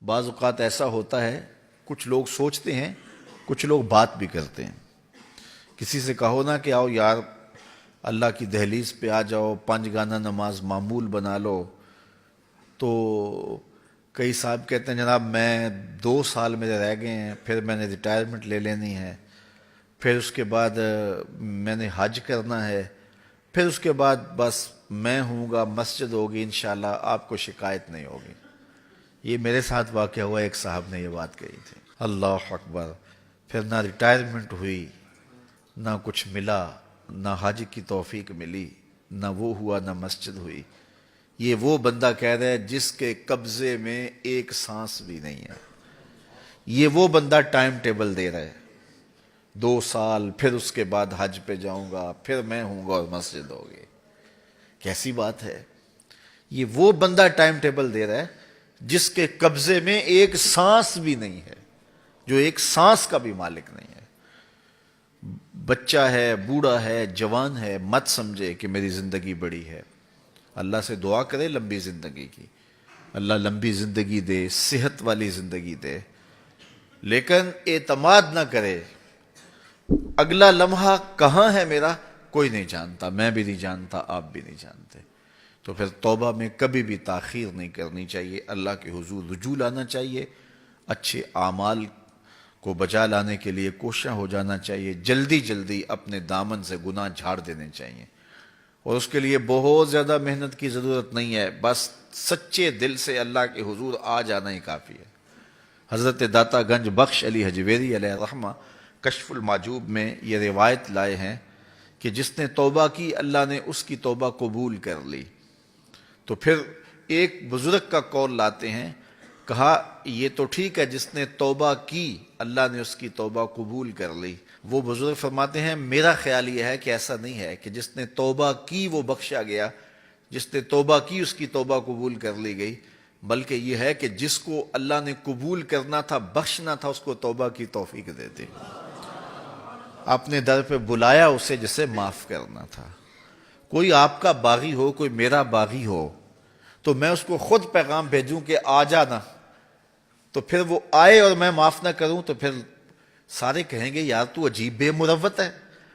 بعض اوقات ایسا ہوتا ہے، کچھ لوگ سوچتے ہیں، کچھ لوگ بات بھی کرتے ہیں۔ کسی سے کہو نا کہ آؤ یار اللہ کی دہلیز پہ آ جاؤ، 5 گانا نماز معمول بنا لو، تو کئی صاحب کہتے ہیں جناب میں 2 سال میرے رہ گئے ہیں، پھر میں نے ریٹائرمنٹ لے لینی ہے، پھر اس کے بعد میں نے حج کرنا ہے، پھر اس کے بعد بس میں ہوں گا، مسجد ہوگی، انشاءاللہ آپ کو شکایت نہیں ہوگی۔ یہ میرے ساتھ واقعہ ہوا، ایک صاحب نے یہ بات کہی تھی۔ اللہ اکبر! پھر نہ ریٹائرمنٹ ہوئی، نہ کچھ ملا، نہ حج کی توفیق ملی، نہ وہ ہوا، نہ مسجد ہوئی۔ یہ وہ بندہ کہہ رہا ہے جس کے قبضے میں ایک سانس بھی نہیں ہے۔ یہ وہ بندہ ٹائم ٹیبل دے رہا ہے، 2 سال، پھر اس کے بعد حج پہ جاؤں گا، پھر میں ہوں گا اور مسجد ہوگی۔ کیسی بات ہے؟ یہ وہ بندہ ٹائم ٹیبل دے رہا ہے جس کے قبضے میں ایک سانس بھی نہیں ہے، جو ایک سانس کا بھی مالک نہیں ہے۔ بچہ ہے، بوڑھا ہے، جوان ہے، مت سمجھے کہ میری زندگی بڑی ہے۔ اللہ سے دعا کرے لمبی زندگی کی، اللہ لمبی زندگی دے، صحت والی زندگی دے، لیکن اعتماد نہ کرے اگلا لمحہ کہاں ہے میرا کوئی نہیں جانتا، میں بھی نہیں جانتا، آپ بھی نہیں جانتے۔ تو پھر توبہ میں کبھی بھی تاخیر نہیں کرنی چاہیے، اللہ کے حضور رجوع لانا چاہیے، اچھے اعمال کو بجا لانے کے لیے کوشاں ہو جانا چاہیے، جلدی جلدی اپنے دامن سے گناہ جھاڑ دینے چاہیے، اور اس کے لیے بہت زیادہ محنت کی ضرورت نہیں ہے، بس سچے دل سے اللہ کے حضور آ جانا ہی کافی ہے۔ حضرت داتا گنج بخش علی حجویری علیہ الرحمہ کشف المحجوب میں یہ روایت لائے ہیں کہ جس نے توبہ کی اللہ نے اس کی توبہ قبول کر لی۔ تو پھر ایک بزرگ کا قول لاتے ہیں، کہا یہ تو ٹھیک ہے جس نے توبہ کی اللہ نے اس کی توبہ قبول کر لی۔ وہ بزرگ فرماتے ہیں میرا خیال یہ ہے کہ ایسا نہیں ہے کہ جس نے توبہ کی وہ بخشا گیا، جس نے توبہ کی اس کی توبہ قبول کر لی گئی، بلکہ یہ ہے کہ جس کو اللہ نے قبول کرنا تھا، بخشنا تھا، اس کو توبہ کی توفیق دیتے، اپنے در پہ بلایا اسے جسے معاف کرنا تھا۔ کوئی آپ کا باغی ہو، کوئی میرا باغی ہو، تو میں اس کو خود پیغام بھیجوں کہ آ جانا، تو پھر وہ آئے اور میں معاف نہ کروں، تو پھر سارے کہیں گے یار تو عجیب بے مروت ہے،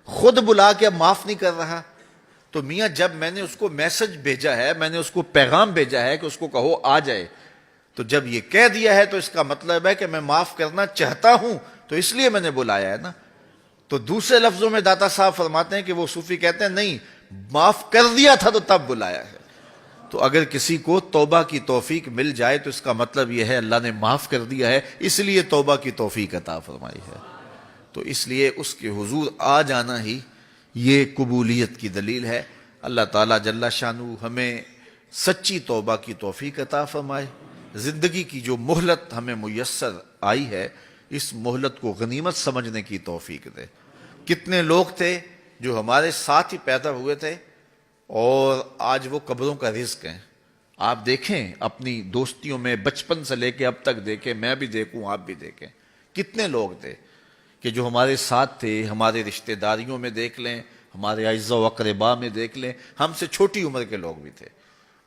خود بلا کے معاف نہیں کر رہا۔ تو میاں جب میں نے اس کو میسج بھیجا ہے، میں نے اس کو پیغام بھیجا ہے کہ اس کو کہو آ جائے، تو جب یہ کہہ دیا ہے تو اس کا مطلب ہے کہ میں معاف کرنا چاہتا ہوں، تو اس لیے میں نے بلایا ہے نا۔ تو دوسرے لفظوں میں داتا صاحب فرماتے ہیں کہ وہ صوفی کہتے ہیں نہیں، معاف کر دیا تھا تو تب بلایا ہے۔ تو اگر کسی کو توبہ کی توفیق مل جائے تو اس کا مطلب یہ ہے اللہ نے معاف کر دیا ہے، اس لیے توبہ کی توفیق عطا فرمائی ہے۔ تو اس لیے اس کے حضور آ جانا ہی یہ قبولیت کی دلیل ہے۔ اللہ تعالیٰ جل شانہ ہمیں سچی توبہ کی توفیق عطا فرمائے، زندگی کی جو مہلت ہمیں میسر آئی ہے اس مہلت کو غنیمت سمجھنے کی توفیق دے۔ کتنے لوگ تھے جو ہمارے ساتھ ہی پیدا ہوئے تھے اور آج وہ قبروں کا رزق ہیں۔ آپ دیکھیں اپنی دوستیوں میں، بچپن سے لے کے اب تک دیکھیں، میں بھی دیکھوں آپ بھی دیکھیں، کتنے لوگ تھے کہ جو ہمارے ساتھ تھے، ہمارے رشتہ داریوں میں دیکھ لیں، ہمارے اعزاء و اقرباء میں دیکھ لیں، ہم سے چھوٹی عمر کے لوگ بھی تھے،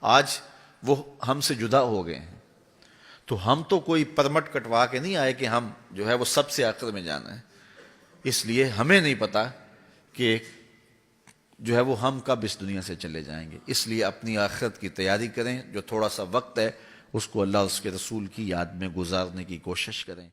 آج وہ ہم سے جدا ہو گئے ہیں۔ تو ہم تو کوئی پرمٹ کٹوا کے نہیں آئے کہ ہم جو ہے وہ سب سے آخر میں جانا ہے، اس لیے ہمیں نہیں پتا کہ جو ہے وہ ہم کب اس دنیا سے چلے جائیں گے۔ اس لیے اپنی آخرت کی تیاری کریں، جو تھوڑا سا وقت ہے اس کو اللہ اور اس کے رسول کی یاد میں گزارنے کی کوشش کریں۔